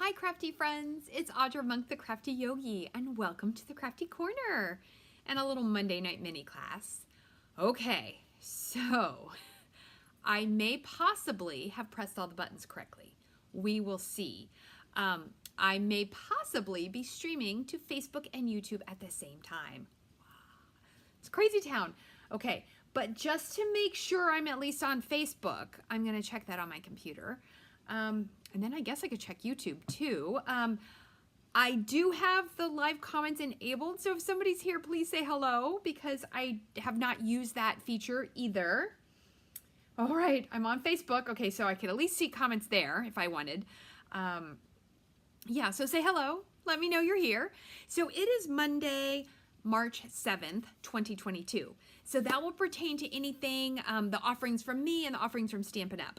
Hi crafty friends, it's Audra Monk the Crafty Yogi and welcome to the Crafty Corner and a little Monday night mini class. Okay, so I may possibly have pressed all the buttons correctly. We will see. I may possibly be streaming to Facebook and YouTube at the same time. It's crazy town. Okay, but just to make sure I'm at least on Facebook, I'm gonna check that on my computer. And then I guess I could check YouTube too. I do have the live comments enabled, so if somebody's here, please say hello because I have not used that feature either. All right, I'm on Facebook. Okay, so I could at least see comments there if I wanted. Yeah, so say hello. Let me know you're here. So it is Monday, March 7th, 2022. So that will pertain to anything, the offerings from me and the offerings from Stampin' Up.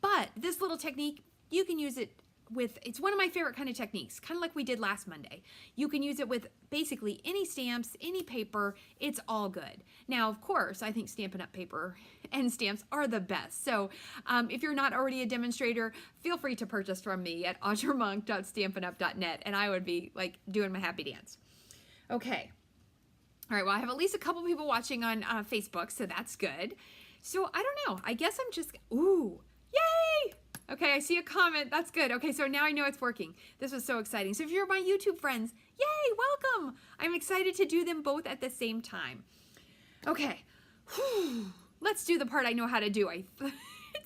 But this little technique, you can use it with, it's one of my favorite kind of techniques, kind of like we did last Monday. You can use it with basically any stamps, any paper, it's all good. Now, of course, I think Stampin' Up! Paper and stamps are the best. So if you're not already a demonstrator, feel free to purchase from me at audremonk.stampinup.net and I would be like doing my happy dance. Okay. All right, well, I have at least a couple people watching on Facebook, so that's good. So I don't know, I guess I'm just, ooh, yay! Okay, I see a comment. That's good. Okay, so now I know it's working. This was so exciting. So if you're my YouTube friends, yay, welcome. I'm excited to do them both at the same time. Okay, whew. Let's do the part I know how to do. It's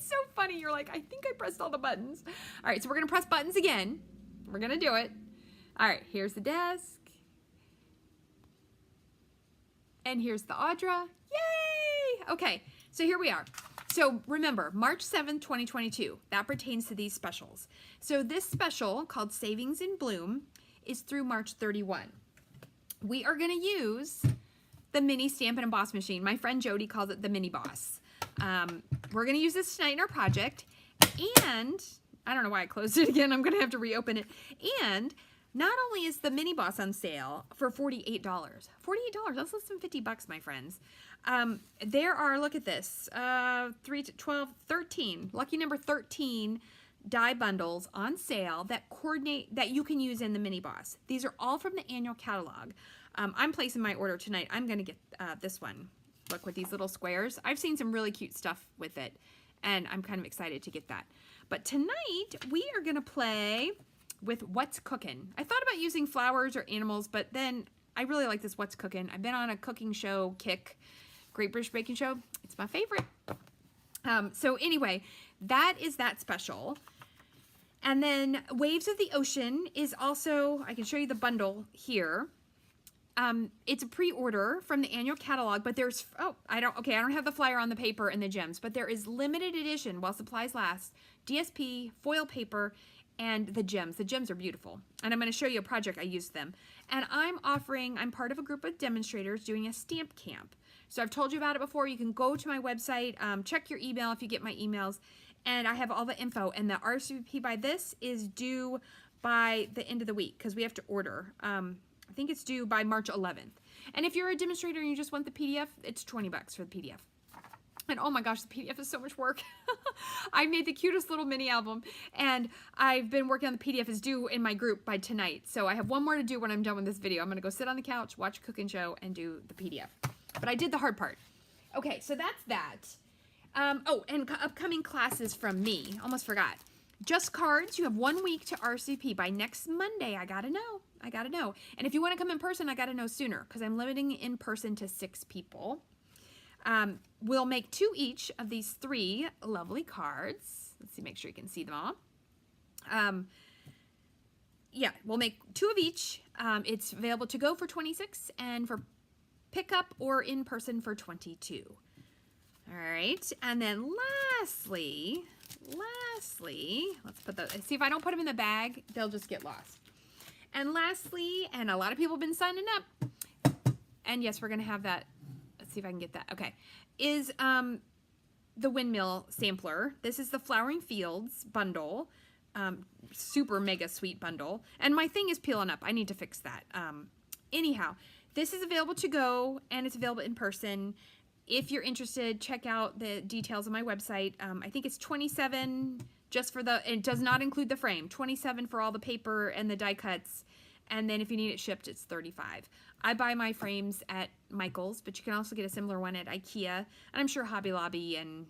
so funny. You're like, I think I pressed all the buttons. All right, so we're going to press buttons again. We're going to do it. All right, here's the desk. And here's the Audra. Yay! Okay, so here we are. So remember, March 7th, 2022, that pertains to these specials. So this special called Savings in Bloom is through March 31. We are gonna use the mini Stampin' Emboss machine. My friend Jody calls it the mini boss. We're gonna use this tonight in our project. And, I don't know why I closed it again, I'm gonna have to reopen it. And not only is the mini boss on sale for $48, $48, that's less than 50 bucks, my friends. There are, look at this, 3 to 12, 13, lucky number 13 die bundles on sale that coordinate, that you can use in the mini boss. These are all from the annual catalog. I'm placing my order tonight. I'm gonna get this one. Look, with these little squares. I've seen some really cute stuff with it, and I'm kind of excited to get that. But tonight, we are gonna play with What's Cooking. I thought about using flowers or animals, but then I really like this What's Cooking. I've been on a cooking show kick, Great British Baking Show. It's my favorite. So anyway, that is that special. And then Waves of the Ocean is also, I can show you the bundle here. It's a pre-order from the annual catalog, but there's, I don't have the flyer on the paper and the gems, but there is limited edition while supplies last, DSP, foil paper, and the gems. The gems are beautiful. And I'm going to show you a project I used them. And I'm part of a group of demonstrators doing a stamp camp. So I've told you about it before. You can go to my website, check your email if you get my emails, and I have all the info. And the RSVP by this is due by the end of the week because we have to order. I think it's due by March 11th. And if you're a demonstrator and you just want the PDF, it's 20 bucks for the PDF. And oh my gosh, the PDF is so much work. I made the cutest little mini album and I've been working on the PDF. It's due in my group by tonight. So I have one more to do when I'm done with this video. I'm gonna go sit on the couch, watch a cooking show, and do the PDF. But I did the hard part. Okay, so that's that. Oh, and upcoming classes from me. Almost forgot. Just cards, you have 1 week to RSVP. By next Monday, I gotta know. I gotta know. And if you wanna come in person, I gotta know sooner because I'm limiting in person to 6 people. We'll make 2 each of these 3 lovely cards. Let's see, make sure you can see them all. Yeah, we'll make 2 of each. It's available to go for $26 and for pickup or in person for $22. All right, and then lastly, let's put those, see if I don't put them in the bag, they'll just get lost. And lastly, and a lot of people have been signing up, and yes, we're gonna have that. See if I can get that. Okay, is the windmill sampler. This is the Flowering Fields bundle, super mega sweet bundle. And my thing is peeling up. I need to fix that. Anyhow, this is available to go and it's available in person. If you're interested, check out the details on my website. I think it's $27 just for the, it does not include the frame. $27 for all the paper and the die cuts. And then if you need it shipped, it's $35. I buy my frames at Michael's, but you can also get a similar one at IKEA. And I'm sure Hobby Lobby, and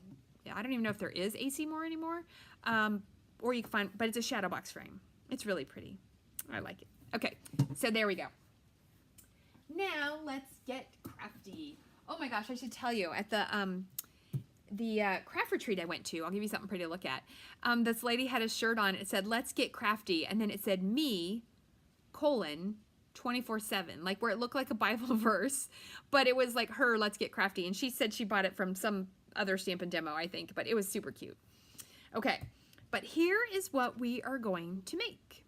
I don't even know if there is AC Moore anymore. Or you can find, but it's a shadow box frame. It's really pretty. I like it. Okay, so there we go. Now let's get crafty. Oh my gosh, I should tell you, at the craft retreat I went to, I'll give you something pretty to look at. This lady had a shirt on, it said, "Let's get crafty," and then it said me, 24/7, like where it looked like a Bible verse, but it was like her, "Let's get crafty," and she said she bought it from some other Stampin' demo, I think, but it was super cute. Okay, but here is what we are going to make.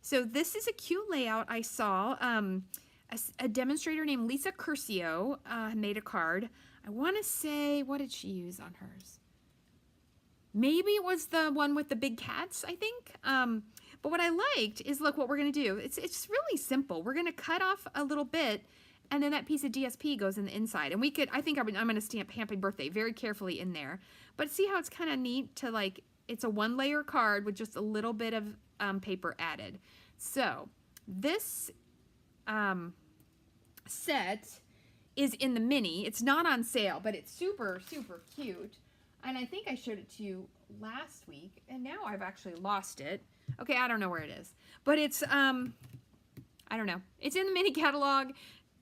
So this is a cute layout I saw. A demonstrator named Lisa Curcio made a card. I want to say, what did she use on hers? Maybe it was the one with the big cats, I think. But what I liked is, look what we're going to do. It's really simple. We're going to cut off a little bit, and then that piece of DSP goes in the inside. And we could, I think I'm going to stamp "Happy Birthday" very carefully in there. But see how it's kind of neat to, like, it's a one-layer card with just a little bit of paper added. So this set is in the mini. It's not on sale, but it's super, super cute. And I think I showed it to you last week, and now I've actually lost it. Okay, I don't know where it is. But it's, I don't know. It's in the mini catalog,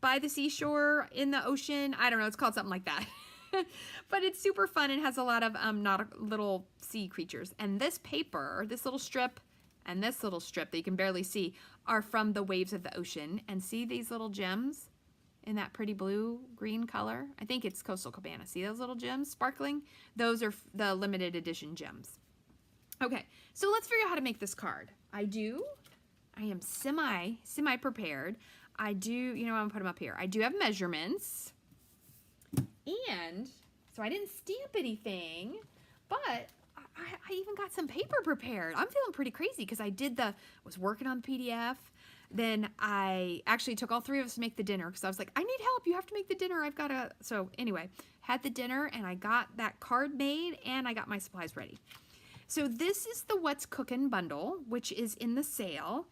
by the seashore, in the ocean. I don't know. It's called something like that. But it's super fun and has a lot of little sea creatures. And this paper, this little strip, and this little strip that you can barely see are from the waves of the ocean. And see these little gems in that pretty blue-green color? I think it's Coastal Cabana. See those little gems sparkling? Those are the limited edition gems. Okay, so let's figure out how to make this card. I am semi-prepared. I do, you know, I'm gonna put them up here. I do have measurements. And so I didn't stamp anything, but I even got some paper prepared. I'm feeling pretty crazy because I was working on the PDF. Then I actually took all three of us to make the dinner because I was like, I need help. You have to make the dinner. So anyway, had the dinner and I got that card made and I got my supplies ready. So this is the What's Cookin' bundle, which is in the sale.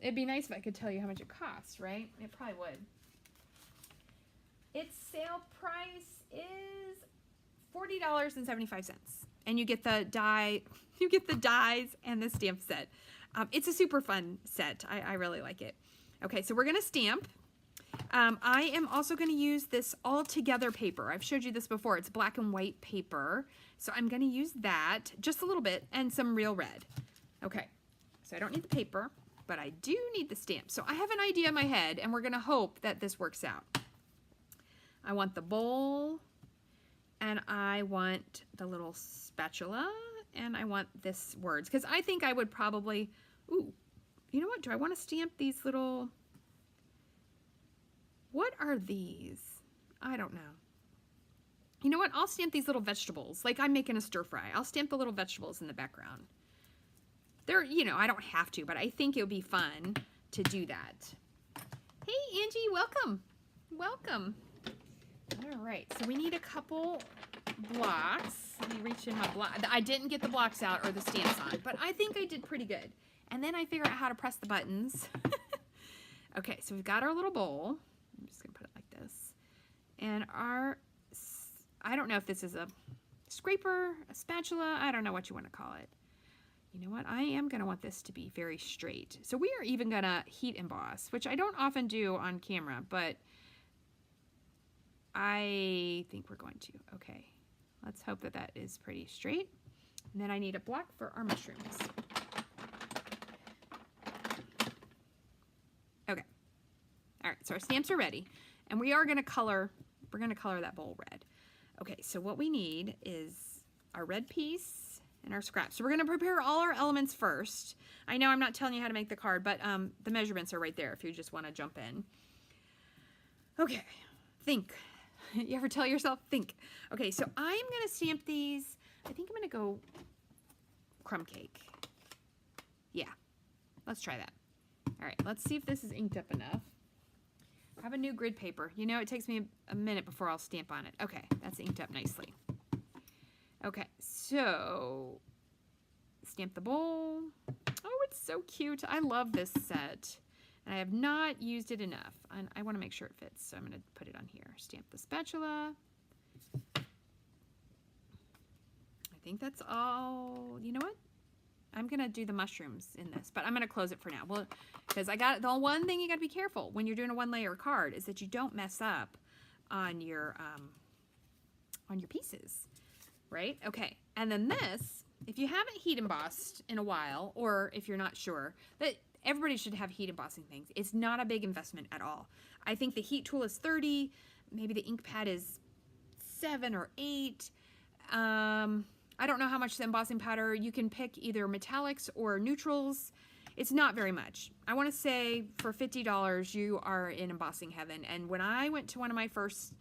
It'd be nice if I could tell you how much it costs, right? It probably would. Its sale price is $40.75. And you get the dies and the stamp set. It's a super fun set. I really like it. Okay, so we're gonna stamp. I am also gonna use this all together paper. I've showed you this before. It's black and white paper. So I'm gonna use that just a little bit and some real red. Okay, so I don't need the paper, but I do need the stamp. So I have an idea in my head and we're gonna hope that this works out. I want the bowl and I want the little spatula and I want this words because I think I would probably, ooh, you know what? Do I want to stamp these little, what are these? I don't know. You know what? I'll stamp these little vegetables. Like I'm making a stir fry. I'll stamp the little vegetables in the background. They're, you know, I don't have to, but I think it would be fun to do that. Hey, Angie, welcome. Welcome. All right, so we need a couple blocks. Let me reach in my block. I didn't get the blocks out or the stamps on, but I think I did pretty good. And then I figure out how to press the buttons. Okay, so we've got our little bowl. I'm just gonna put it like this. And I don't know if this is a scraper, a spatula, I don't know what you want to call it. You know what, I am gonna want this to be very straight. So we are even gonna heat emboss, which I don't often do on camera, but I think we're going to. Okay, let's hope that that is pretty straight. And then I need a block for our mushrooms. Okay. All right, so our stamps are ready. And we are gonna color, we're gonna color that bowl red. Okay, so what we need is our red piece and our scraps. So we're gonna prepare all our elements first. I know I'm not telling you how to make the card, but the measurements are right there if you just wanna jump in. Okay, think. You ever tell yourself, think. Okay, so I'm gonna stamp these. I think I'm gonna go crumb cake. Yeah, let's try that. All right, let's see if this is inked up enough. I have a new grid paper. You know, it takes me a minute before I'll stamp on it. Okay, that's inked up nicely. Okay, so stamp the bowl. Oh, it's so cute. I love this set. And I have not used it enough. And I want to make sure it fits, so I'm going to put it on here. Stamp the spatula. I think that's all. You know what? I'm going to do the mushrooms in this, but I'm going to close it for now. Well, because the one thing you got to be careful when you're doing a one-layer card is that you don't mess up on your pieces, right? Okay, and then this, if you haven't heat embossed in a while, or if you're not sure, that everybody should have heat embossing things. It's not a big investment at all. I think the heat tool is $30, maybe the ink pad is $7 or $8. I don't know how much the embossing powder. You can pick either metallics or neutrals. It's not very much. I want to say for $50 you are in embossing heaven. And when I went to one of my first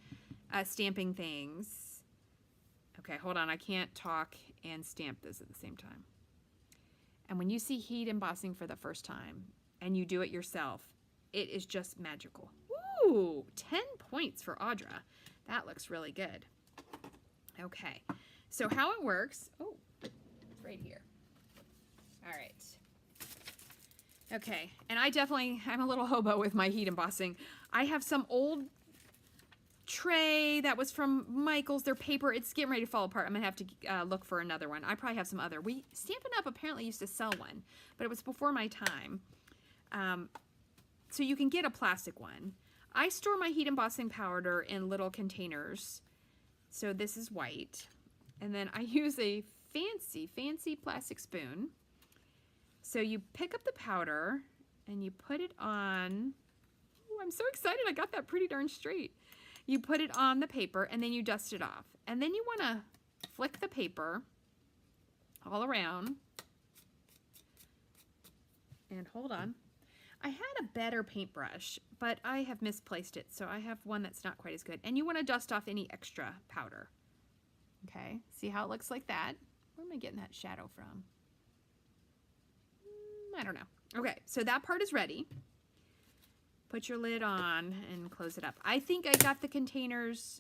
stamping things, okay, hold on, I can't talk and stamp this at the same time. And when you see heat embossing for the first time and you do it yourself, it is just magical. Ooh, 10 points for Audra. That looks really good. Okay, so how it works, oh, it's right here. All right. Okay, and I'm a little hobo with my heat embossing. I have some old tray that was from Michael's. Their paper, it's getting ready to fall apart. I'm gonna have to look for another one. I probably have some other. Stampin' Up! Apparently used to sell one, but it was before my time. So you can get a plastic one. I store my heat embossing powder in little containers. So this is white. And then I use a fancy plastic spoon. So you pick up the powder and you put it on. Ooh, I'm so excited. I got that pretty darn straight. You put it on the paper and then you dust it off. And then you want to flick the paper all around. And hold on. I had a better paintbrush, but I have misplaced it. So I have one that's not quite as good. And you want to dust off any extra powder. Okay, see how it looks like that? Where am I getting that shadow from? I don't know. Okay, so that part is ready. Put your lid on and close it up. I think I got the containers,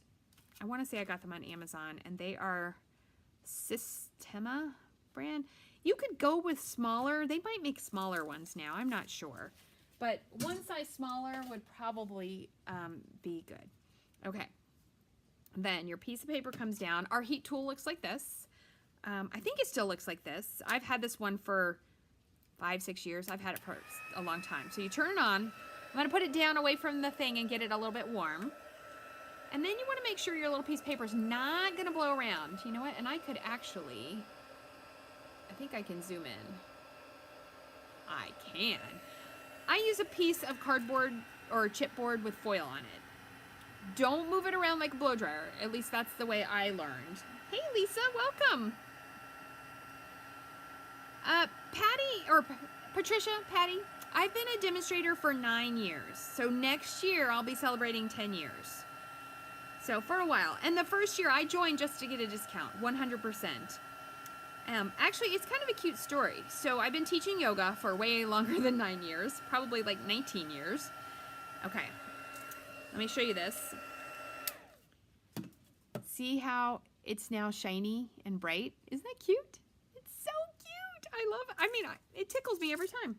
I want to say I got them on Amazon, and they are Sistema brand. You could go with smaller. They might make smaller ones now. I'm not sure. But one size smaller would probably be good. Okay. Then your piece of paper comes down. Our heat tool looks like this. I think it still looks like this. I've had this one for 5-6 years. I've had it for a long time. So you turn it on. I'm going to put it down away from the thing and get it a little bit warm. And then you want to make sure your little piece of paper is not going to blow around. You know what? And I could actually, I think I can zoom in. I can. I use a piece of cardboard or chipboard with foil on it. Don't move it around like a blow dryer. At least that's the way I learned. Hey, Lisa, welcome. Patty, I've been a demonstrator for 9 years. So next year, I'll be celebrating 10 years. So for a while. And the first year, I joined just to get a discount, 100%. Actually, it's kind of a cute story. So I've been teaching yoga for way longer than 9 years, probably like 19 years. Okay. Let me show you this. See how it's now shiny and bright? Isn't that cute? It's so cute. I love it. I mean, it tickles me every time.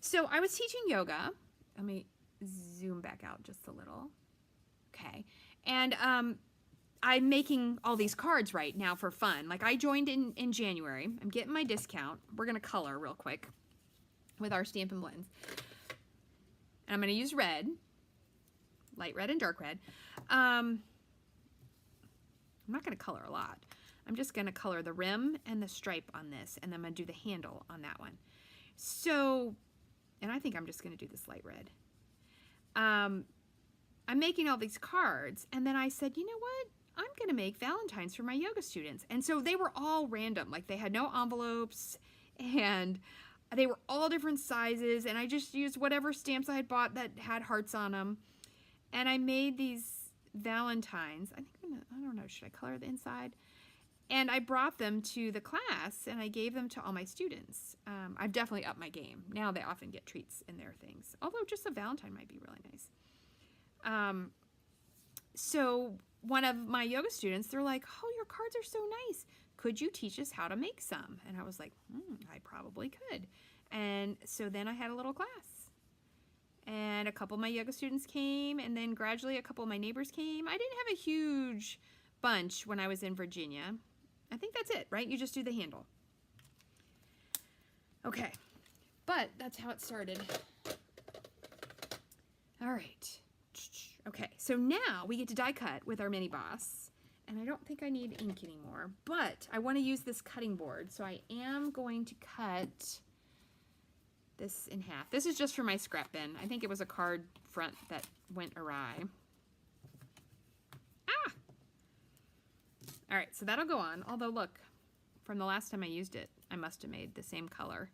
So I was teaching yoga. Let me zoom back out just a little. Okay. And I'm making all these cards right now for fun. Like I joined in January. I'm getting my discount. We're going to color real quick with our Stampin' Blends. And I'm going to use red. Light red and dark red. I'm not going to color a lot. I'm just going to color the rim and the stripe on this, and then I'm going to do the handle on that one. So, and I think I'm just going to do this light red. I'm making all these cards, and then I said, you know what? I'm going to make Valentines for my yoga students. And so they were all random. Like they had no envelopes, and they were all different sizes, and I just used whatever stamps I had bought that had hearts on them. And I made these Valentines. I don't know, should I color the inside? And I brought them to the class and I gave them to all my students. I've definitely upped my game. Now they often get treats in their things. Although just a Valentine might be really nice. So one of my yoga students, they're like, oh, your cards are so nice. could you teach us how to make some? And I was like, I probably could. And so then I had a little class. And a couple of my yoga students came, and then gradually a couple of my neighbors came. I didn't have a huge bunch when I was in Virginia. I think that's it, right? You just do the handle. Okay, but that's how it started. All right. Okay, so now we get to die cut with our mini boss. And I don't think I need ink anymore, but I want to use this cutting board. So I am going to cut this in half. This is just for my scrap bin. I think it was a card front that went awry. Ah! All right, so that'll go on. Although look, from the last time I used it, I must have made the same color.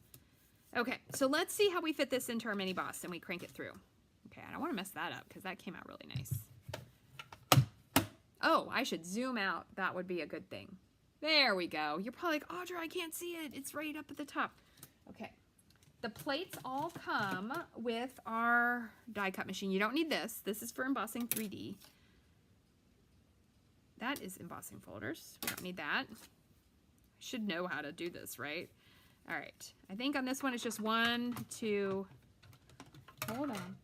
Okay, so let's see how we fit this into our mini boss and we crank it through. Okay, I don't want to mess that up because that came out really nice. Oh, I should zoom out. That would be a good thing. There we go. You're probably like, Audra, I can't see it. It's right up at the top. Okay. The plates all come with our die cut machine. You don't need this. This is for embossing 3D. That is embossing folders. We don't need that. I should know how to do this, right? All right. I think on this one it's just 1, 2. Hold on.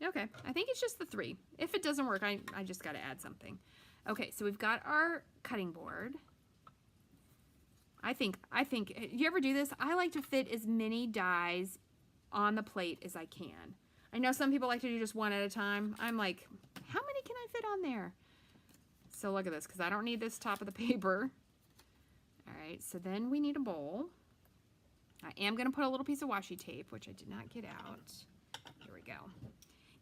Okay, I think it's just the 3. If it doesn't work, I just got to add something. Okay, so we've got our cutting board. I think, you ever do this? I like to fit as many dies on the plate as I can. I know some people like to do just one at a time. I'm like, how many can I fit on there? So look at this, because I don't need this top of the paper. All right, so then we need a bowl. I am going to put a little piece of washi tape, which I did not get out. Here we go.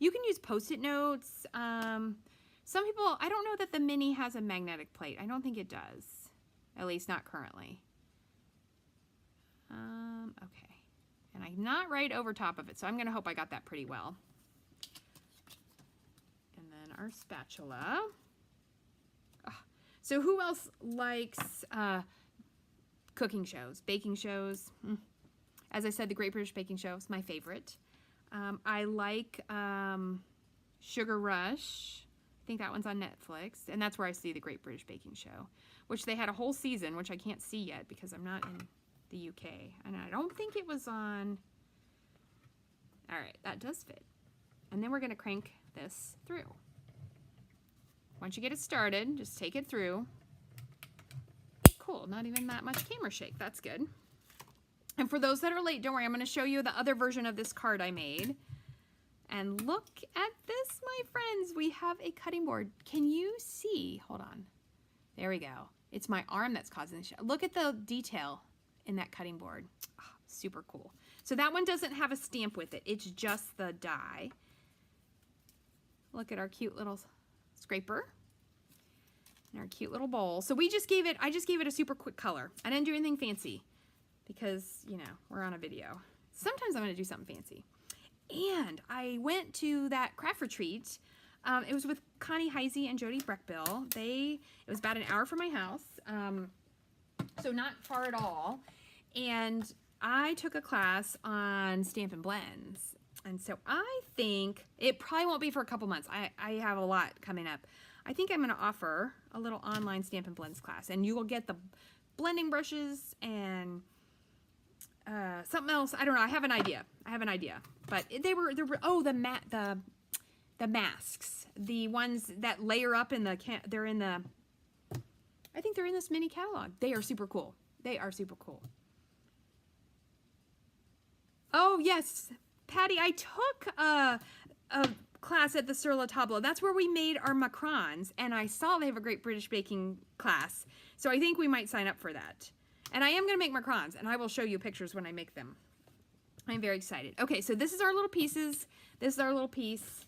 You can use Post-it notes. Some people, I don't know that the mini has a magnetic plate. I don't think it does, at least not currently. Okay, and I'm not right over top of it, so I'm going to hope I got that pretty well. And then our spatula. So who else likes cooking shows, baking shows? As I said, the Great British Baking Show is my favorite. I like Sugar Rush. I think that one's on Netflix, and that's where I see the Great British Baking Show, which they had a whole season, which I can't see yet because I'm not in the UK, and I don't think it was on. All right, that does fit. And then we're going to crank this through. Once you get it started, just take it through. Cool, not even that much camera shake. That's good. And for those that are late, don't worry, I'm going to show you the other version of this card I made. And look at this, my friends. We have a cutting board. Can you see? Hold on. There we go. It's my arm that's causing the look at the detail in that cutting board. Oh, super cool. So that one doesn't have a stamp with it. It's just the die. Look at our cute little scraper and our cute little bowl. So I just gave it a super quick color. I didn't do anything fancy because, you know, we're on a video. Sometimes I'm going to do something fancy. And I went to that craft retreat. It was with Connie Heisey and Jody Breckbill. It was about an hour from my house, so not far at all. And I took a class on Stampin' Blends. And so I think it probably won't be for a couple months. I have a lot coming up. I think I'm going to offer a little online Stampin' Blends class. And you will get the blending brushes and something else. I don't know. I have an idea. But the masks, the ones that layer up in the I think they're in this mini catalog. They are super cool. Oh yes, Patty, I took a class at the Sur La Table. That's where we made our macarons, and I saw they have a Great British Baking class. So I think we might sign up for that. And I am going to make macarons, and I will show you pictures when I make them. I'm very excited. Okay, so this is our little pieces. This is our little piece.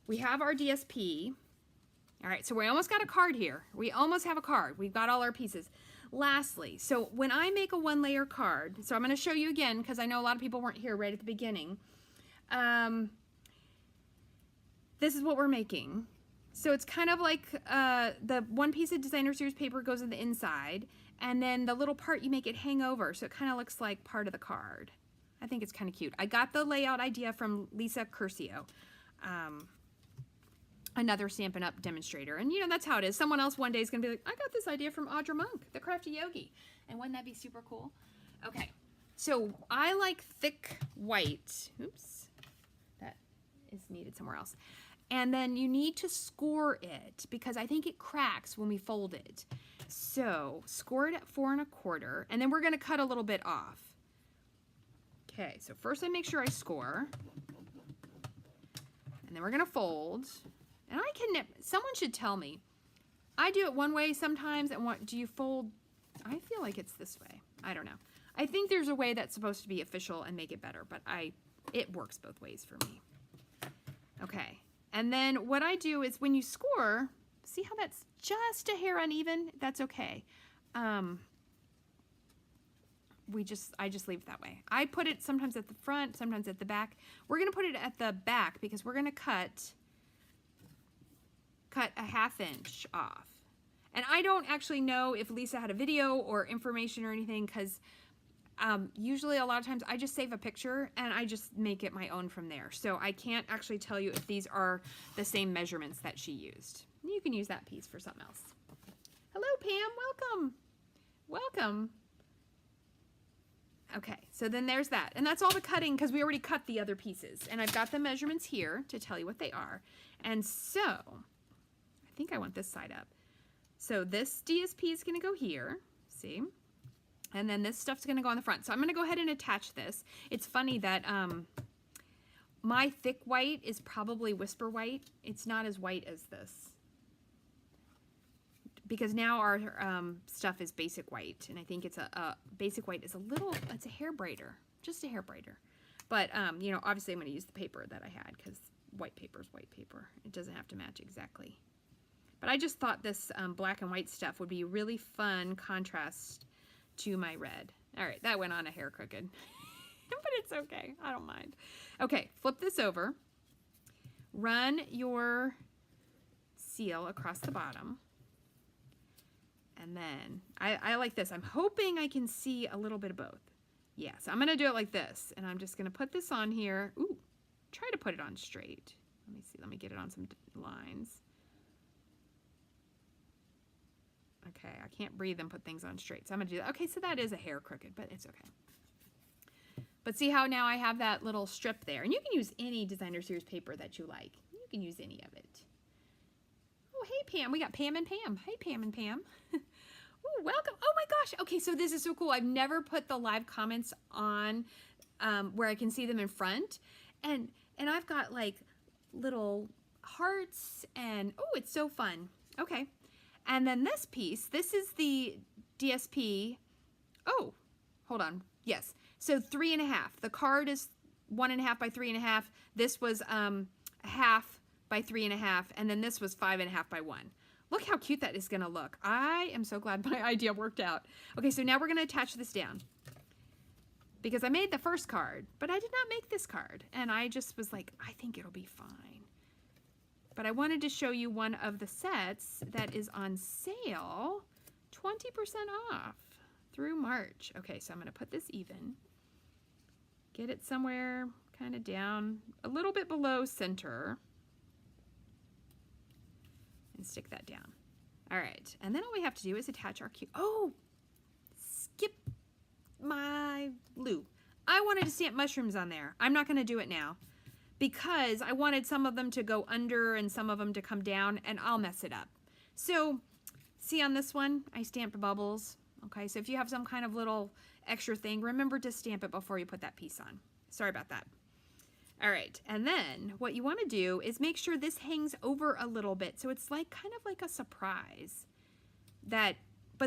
We have our DSP. All right, so we almost got a card here. We almost have a card. We've got all our pieces. Lastly, so when I make a one-layer card, so I'm going to show you again because I know a lot of people weren't here right at the beginning. This is what we're making. So it's kind of like the one piece of designer series paper goes on the inside, and then the little part you make it hang over, so it kind of looks like part of the card. I think it's kind of cute. I got the layout idea from Lisa Curcio. another Stampin' Up! Demonstrator. And, you know, that's how it is. Someone else one day is going to be like, I got this idea from Audra Monk, the Crafty Yogi. And wouldn't that be super cool? Okay, so I like thick white. Oops, that is needed somewhere else. And then you need to score it because I think it cracks when we fold it. So score it at 4 1/4, and then we're going to cut a little bit off. Okay, so first I make sure I score, and then we're going to fold. And I can, someone should tell me. I do it one way sometimes, and what do you fold? I feel like it's this way. I don't know. I think there's a way that's supposed to be official and make it better, but it works both ways for me. Okay, and then what I do is when you score, see how that's just a hair uneven? That's okay. I just leave it that way. I put it sometimes at the front, sometimes at the back. We're gonna put it at the back because we're gonna cut a 1/2 inch off. And I don't actually know if Lisa had a video or information or anything because usually a lot of times I just save a picture and I just make it my own from there. So I can't actually tell you if these are the same measurements that she used. You can use that piece for something else. Hello, Pam. Welcome. Welcome. Okay, so then there's that. And that's all the cutting because we already cut the other pieces. And I've got the measurements here to tell you what they are. And so, I think I want this side up. So this DSP is going to go here, see? And then this stuff's going to go on the front. So I'm going to go ahead and attach this. It's funny that my thick white is probably Whisper White. It's not as white as this. Because now our stuff is basic white. And I think it's a basic white is a little, it's a hair brighter. Just a hair brighter. But, you know, obviously I'm going to use the paper that I had because white paper is white paper. It doesn't have to match exactly. But I just thought this black and white stuff would be really fun contrast to my red. All right, that went on a hair crooked. But it's okay, I don't mind. Okay, flip this over. Run your seal across the bottom. And then, I like this. I'm hoping I can see a little bit of both. Yeah, so I'm gonna do it like this. And I'm just gonna put this on here. Ooh, try to put it on straight. Let me see, let me get it on some lines. Okay, I can't breathe and put things on straight, so I'm gonna do that. Okay, so that is a hair crooked, but it's okay. But see how now I have that little strip there, and you can use any designer series paper that you like. You can use any of it. Oh, hey Pam, we got Pam and Pam. Hey Pam and Pam. Oh, welcome. Oh my gosh. Okay, so this is so cool. I've never put the live comments on where I can see them in front, and I've got like little hearts, and oh, it's so fun. Okay. And then this piece, this is the DSP. Oh, hold on. Yes. So 3 1/2. The card is 1 1/2 by 3 1/2. This was 1/2 by 3 1/2. And then this was 5 1/2 by 1. Look how cute that is going to look. I am so glad my idea worked out. Okay, so now we're going to attach this down. Because I made the first card, but I did not make this card. And I just was like, I think it'll be fine. But I wanted to show you one of the sets that is on sale, 20% off through March. Okay, so I'm going to put this even. Get it somewhere kind of down, a little bit below center. And stick that down. All right, and then all we have to do is attach our cute. Oh, skip my glue. I wanted to stamp mushrooms on there. I'm not going to do it now, because I wanted some of them to go under and some of them to come down, and I'll mess it up. So, see on this one, I stamped bubbles. Okay, so if you have some kind of little extra thing, remember to stamp it before you put that piece on. Sorry about that. All right, and then what you want to do is make sure this hangs over a little bit, so it's like kind of like a surprise. But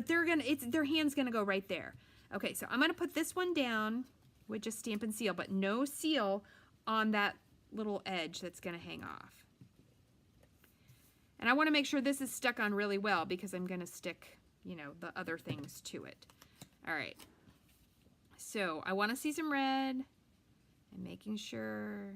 their hand's gonna go right there. Okay, so I'm gonna put this one down with just Stampin' Seal, but no seal on that little edge that's going to hang off. And I want to make sure this is stuck on really well because I'm going to stick, you know, the other things to it. All right. So I want to see some red and making sure.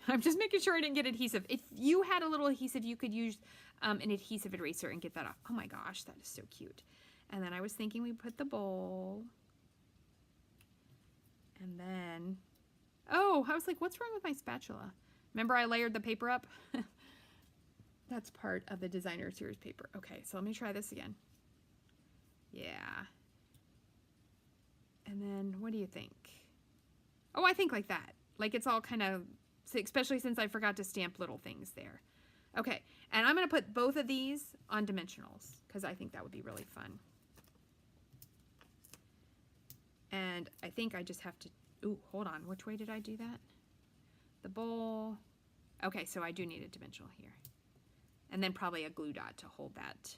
I'm just making sure I didn't get adhesive. If you had a little adhesive, you could use an adhesive eraser and get that off. Oh my gosh, that is so cute. And then I was thinking we put the bowl. And then, Oh, I was like, what's wrong with my spatula? Remember I layered the paper up? That's part of the designer series paper. Okay, so let me try this again. Yeah. And then what do you think? Oh, I think like that. Like it's all kind of, especially since I forgot to stamp little things there. Okay, and I'm going to put both of these on dimensionals because I think that would be really fun. And I think I just have to, ooh, hold on. Which way did I do that? The bowl. Okay, so I do need a dimensional here. And then probably a glue dot to hold that.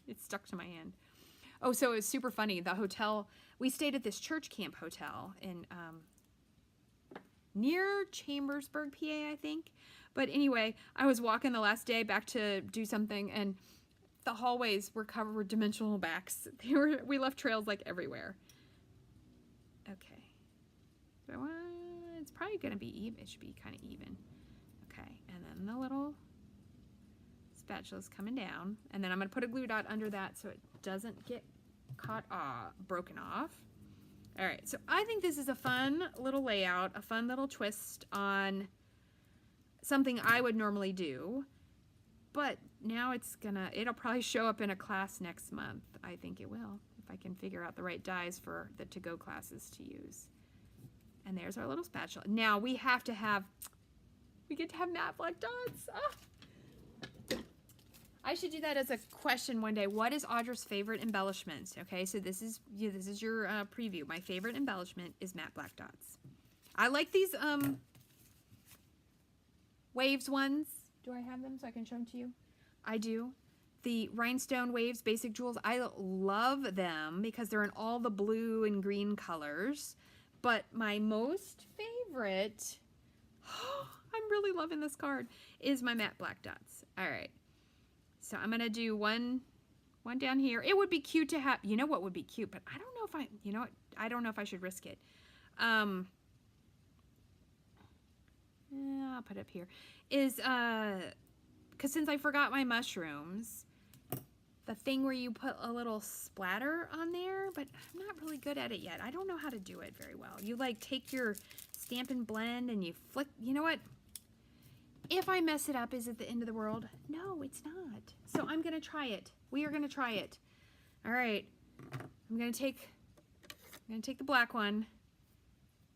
It's stuck to my hand. Oh, so it was super funny. The hotel, we stayed at this church camp hotel in near Chambersburg, PA, I think. But anyway, I was walking the last day back to do something, and the hallways were covered with dimensional backs. We left trails like everywhere. Okay. So it's probably going to be even. It should be kind of even. Okay, and then the little spatula's coming down, and then I'm going to put a glue dot under that so it doesn't get caught broken off. All right, so I think this is a fun little layout, a fun little twist on something I would normally do, but now it'll probably show up in a class next month. I think it will, if I can figure out the right dies for the to-go classes to use. And there's our little spatula. Now we get to have matte black dots. Ah. I should do that as a question one day. What is Audra's favorite embellishment? Okay, so this is your preview. My favorite embellishment is matte black dots. I like these waves ones. Do I have them so I can show them to you? I do. The rhinestone waves, basic jewels, I love them because they're in all the blue and green colors. But my most favorite, I'm really loving this card, is my matte black dots. All right. So I'm going to do one down here. It would be cute to have, you know what would be cute, but I don't know if I don't know if I should risk it. I'll put it up here. Is, because since I forgot my mushrooms, the thing where you put a little splatter on there, but I'm not really good at it yet. I don't know how to do it very well. You like take your Stampin' blend and you flick, you know what? If I mess it up, is it the end of the world? No, it's not. So I'm going to try it. We are going to try it. All right. I'm going to take the black one.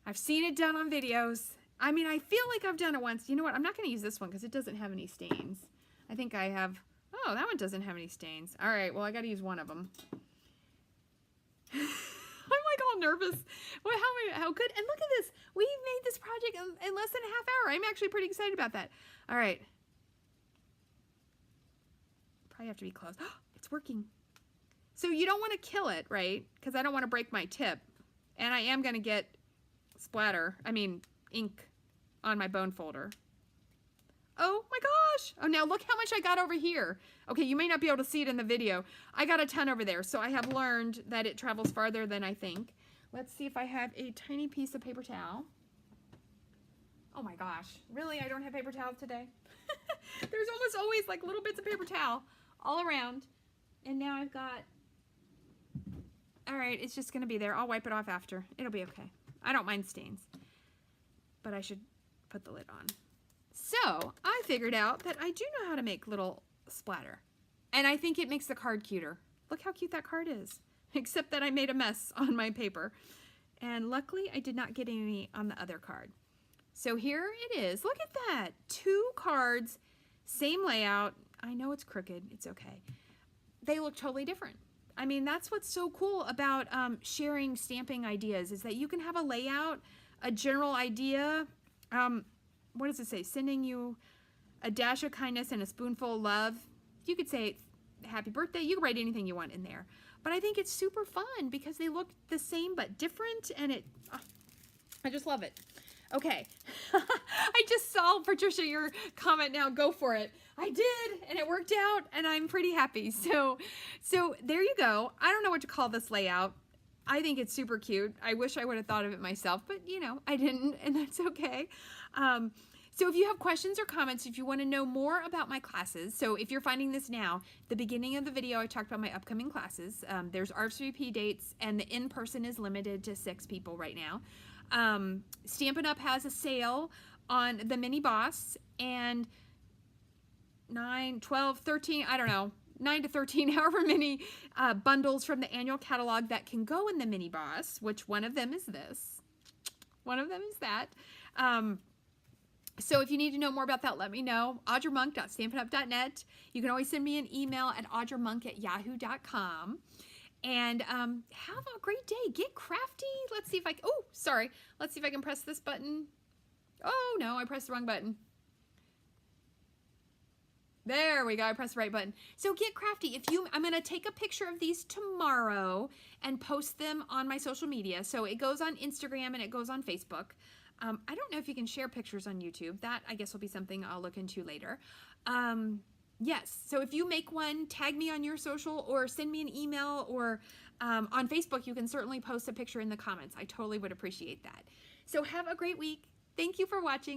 I've seen it done on videos. I mean, I feel like I've done it once. You know what? I'm not going to use this one because it doesn't have any stains. I think I have, oh, that one doesn't have any stains. All right, well, I got to use one of them. I'm like all nervous. Well, how good. And look at this. We made this project in less than a half hour. I'm actually pretty excited about that. All right. Probably have to be close. It's working. So you don't want to kill it, right? Because I don't want to break my tip. And I am going to get ink on my bone folder. Oh my gosh. Oh, now look how much I got over here. Okay, you may not be able to see it in the video. I got a ton over there, so I have learned that it travels farther than I think. Let's see if I have a tiny piece of paper towel. Oh my gosh. Really? I don't have paper towels today? There's almost always like little bits of paper towel all around. And now I've got... All right, it's just going to be there. I'll wipe it off after. It'll be okay. I don't mind stains. But I should put the lid on. So I figured out that I do know how to make little splatter. And I think it makes the card cuter. Look how cute that card is. Except that I made a mess on my paper. And luckily I did not get any on the other card. So here it is. Look at that. 2 cards, same layout. I know it's crooked. It's okay. They look totally different. I mean, that's what's so cool about sharing stamping ideas is that you can have a layout, a general idea. What does it say? Sending you a dash of kindness and a spoonful of love. You could say happy birthday. You can write anything you want in there. But I think it's super fun because they look the same but different, and I just love it. Okay. I just saw, Patricia, your comment now. Go for it. I did, and it worked out, and I'm pretty happy. So there you go. I don't know what to call this layout. I think it's super cute. I wish I would have thought of it myself, but you know, I didn't, and that's okay. So if you have questions or comments, if you want to know more about my classes, so if you're finding this now, the beginning of the video I talked about my upcoming classes. There's RSVP dates, and the in-person is limited to 6 people right now. Stampin' Up! Has a sale on the Mini Boss, and 9, 12, 13, I don't know, 9 to 13, however many bundles from the annual catalog that can go in the Mini Boss, which one of them is this. One of them is that. So if you need to know more about that, let me know. AudraMonk.StampinUp.net. You can always send me an email at audramunk@yahoo.com. And have a great day. Get crafty. Let's see if I can, oh, sorry. Let's see if I can press this button. Oh, no, I pressed the wrong button. There we go. I pressed the right button. So get crafty. I'm going to take a picture of these tomorrow and post them on my social media. So it goes on Instagram and it goes on Facebook. I don't know if you can share pictures on YouTube. That, I guess, will be something I'll look into later. Yes, so if you make one, tag me on your social or send me an email, or on Facebook, you can certainly post a picture in the comments. I totally would appreciate that. So have a great week. Thank you for watching.